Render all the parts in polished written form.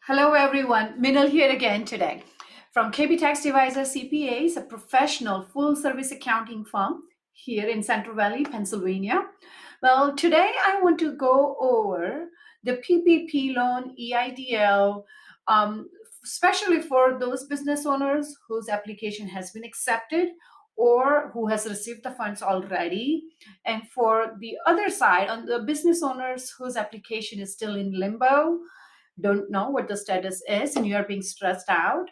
Hello everyone, Minal here again today. From KB Tax Advisor CPAs, a professional full-service accounting firm here in Central Valley, Pennsylvania. Well, today I want to go over the PPP loan EIDL, especially for those business owners whose application has been accepted or who has received the funds already. And for the other side, on the business owners whose application is still in limbo, don't know what the status is, and you are being stressed out,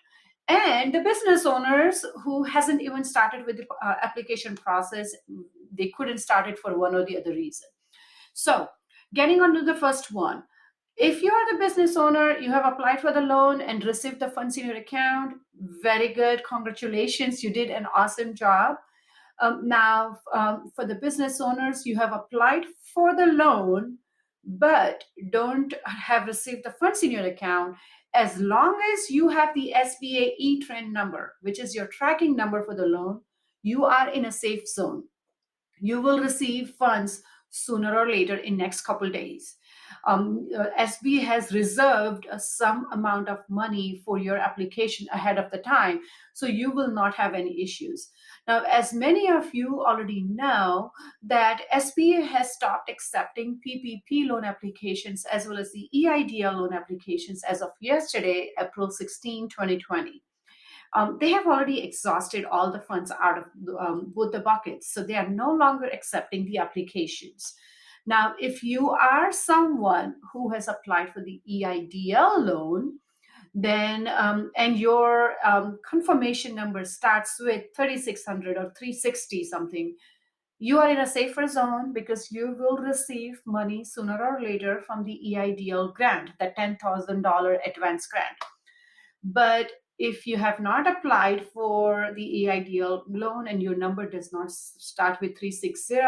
and the business owners who hasn't even started with the application process. They couldn't start it for one or the other reason. So getting on to the first one, if you are the business owner, you have applied for the loan and received the funds in your account, very good, congratulations, you did an awesome job. Now, for the business owners, you have applied for the loan but don't have received the funds in your account. As long as you have the SBA E-Trend number, which is your tracking number for the loan, you are in a safe zone. You will receive funds sooner or later in next couple days. SBA has reserved some amount of money for your application ahead of the time, so you will not have any issues. Now, as many of you already know, that SBA has stopped accepting PPP loan applications as well as the EIDL loan applications as of yesterday, April 16, 2020. They have already exhausted all the funds out of both the buckets, so they are no longer accepting the applications. Now, if you are someone who has applied for the EIDL loan, then and your confirmation number starts with 3600 or 360 something, you are in a safer zone because you will receive money sooner or later from the EIDL grant, the $10,000 advance grant. But if you have not applied for the EIDL loan and your number does not start with 360,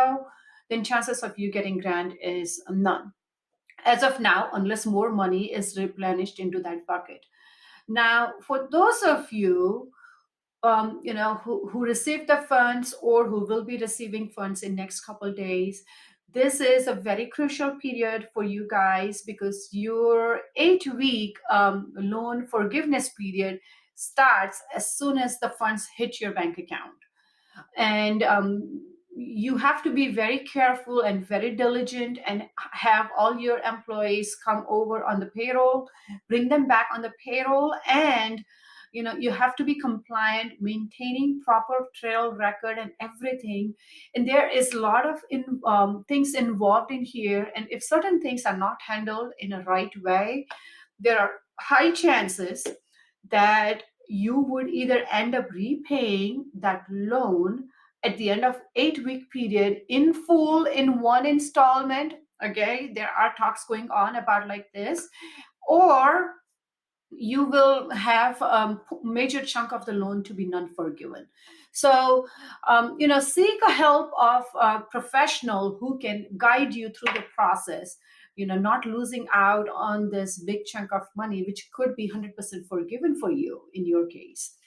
then chances of you getting grant is none as of now, unless more money is replenished into that bucket. Now, for those of you who received the funds or who will be receiving funds in next couple days, this is a very crucial period for you guys because your 8-week loan forgiveness period starts as soon as the funds hit your bank account. And you have to be very careful and very diligent and have all your employees come over on the payroll, bring them back on the payroll, and you have to be compliant, maintaining proper trail record and everything. And there is a lot of things involved in here, and if certain things are not handled in a right way, there are high chances that you would either end up repaying that loan at the end of 8-week period in full in one installment. Okay, there are talks going on about like this, or you will have a major chunk of the loan to be non-forgiven. So, seek a help of a professional who can guide you through the process, not losing out on this big chunk of money, which could be 100% forgiven for you in your case.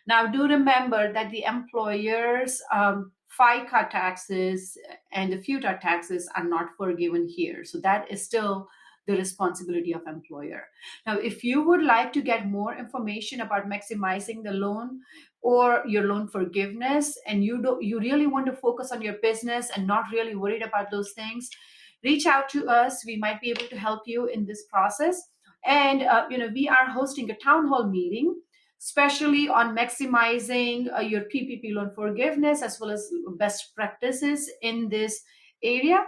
Now, do remember that the employer's FICA taxes and the FUTA taxes are not forgiven here. So that is still the responsibility of employer. Now, if you would like to get more information about maximizing the loan or your loan forgiveness, and you really want to focus on your business and not really worried about those things, reach out to us. We might be able to help you in this process. And we are hosting a town hall meeting, especially on maximizing your PPP loan forgiveness as well as best practices in this area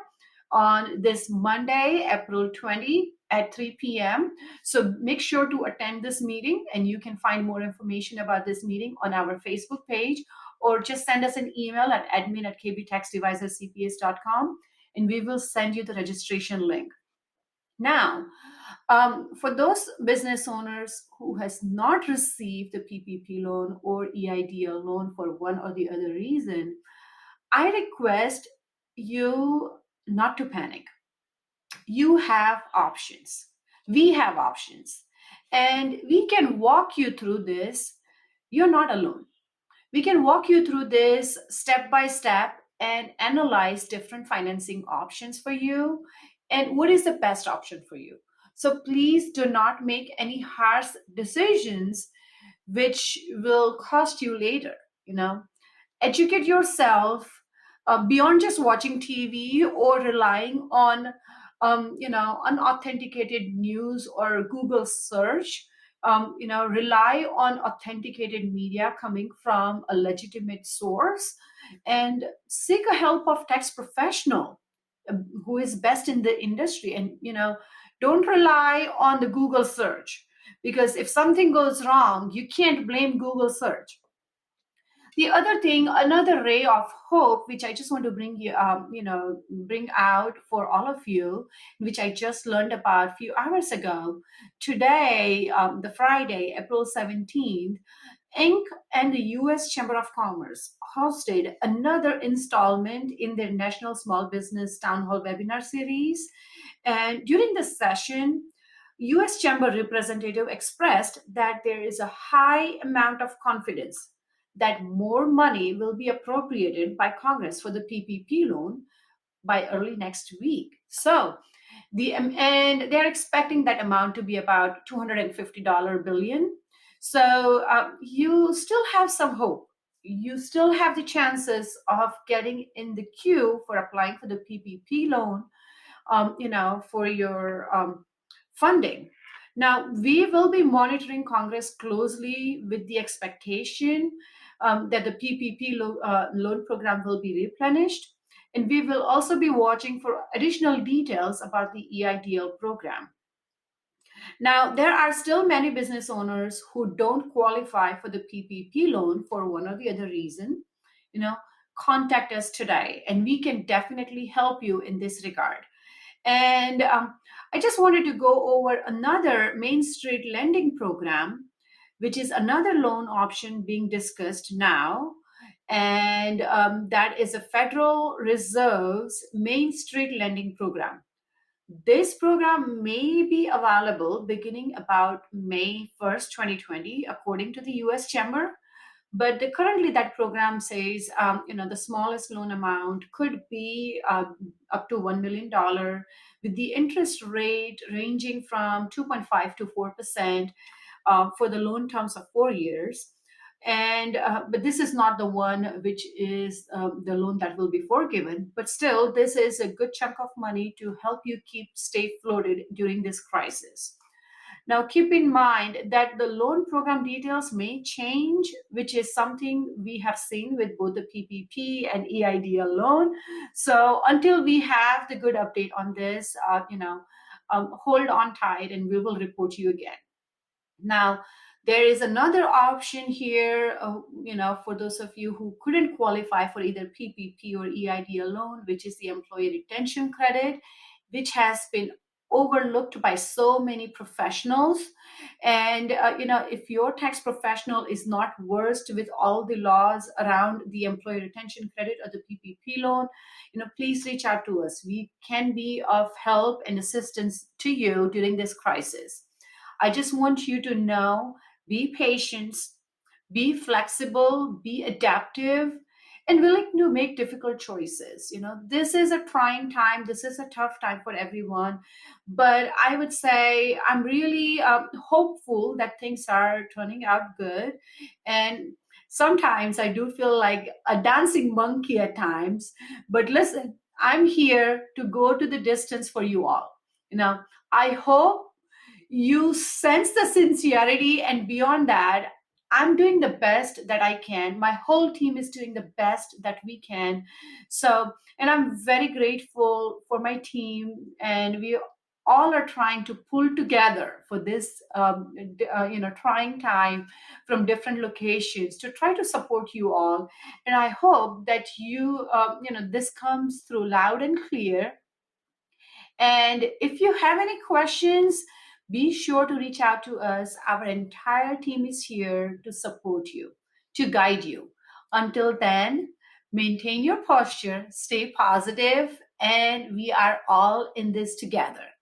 on this Monday, April 20 at 3 p.m. So make sure to attend this meeting, and you can find more information about this meeting on our Facebook page, or just send us an email at admin@kbtaxadvisorcpas.com, and we will send you the registration link. Now, for those business owners who has not received the PPP loan or EIDL loan for one or the other reason, I request you not to panic. You have options. We have options. And we can walk you through this. You're not alone. We can walk you through this step by step and analyze different financing options for you and what is the best option for you. So please do not make any harsh decisions which will cost you later. Educate yourself beyond just watching TV or relying on unauthenticated news or Google search. Rely on authenticated media coming from a legitimate source, and seek a help of tax professional who is best in the industry. And don't rely on the Google search, because if something goes wrong, you can't blame Google search. The other thing, another ray of hope, which I just want to bring out for all of you, which I just learned about a few hours ago. Today, the Friday, April 17th, Inc. and the U.S. Chamber of Commerce hosted another installment in their National Small Business Town Hall webinar series. And during the session, U.S. Chamber representative expressed that there is a high amount of confidence that more money will be appropriated by Congress for the PPP loan by early next week. So and they're expecting that amount to be about $250 billion. So you still have some hope. You still have the chances of getting in the queue for applying for the PPP loan, for your funding. Now, we will be monitoring Congress closely with the expectation that the PPP loan program will be replenished. And we will also be watching for additional details about the EIDL program. Now, there are still many business owners who don't qualify for the PPP loan for one or the other reason. Contact us today, and we can definitely help you in this regard. And I just wanted to go over another Main Street lending program, which is another loan option being discussed now. And that is a Federal Reserve's Main Street lending program. This program may be available beginning about May 1st, 2020, according to the U.S. Chamber. But currently that program says, the smallest loan amount could be up to $1 million, with the interest rate ranging from 2.5 to 4% for the loan terms of 4 years. And but this is not the one which is the loan that will be forgiven. But still, this is a good chunk of money to help you stay floated during this crisis. Now, keep in mind that the loan program details may change, which is something we have seen with both the PPP and EIDL loan. So until we have the good update on this, hold on tight and we will report to you again. Now, there is another option here, for those of you who couldn't qualify for either PPP or EIDL loan, which is the employee retention credit, which has been overlooked by so many professionals. And if your tax professional is not versed with all the laws around the employee retention credit or the PPP loan, please reach out to us. We can be of help and assistance to you during this crisis. I just want you to know, be patient, be flexible, be adaptive, and willing to make difficult choices. This is a trying time. This is a tough time for everyone. But I would say I'm really hopeful that things are turning out good. And sometimes I do feel like a dancing monkey at times. But listen, I'm here to go to the distance for you all. I hope you sense the sincerity, and beyond that, I'm doing the best that I can. My whole team is doing the best that we can. So, and I'm very grateful for my team, and we all are trying to pull together for this, trying time from different locations to try to support you all. And I hope that this comes through loud and clear. And if you have any questions, be sure to reach out to us. Our entire team is here to support you, to guide you. Until then, maintain your posture, stay positive, and we are all in this together.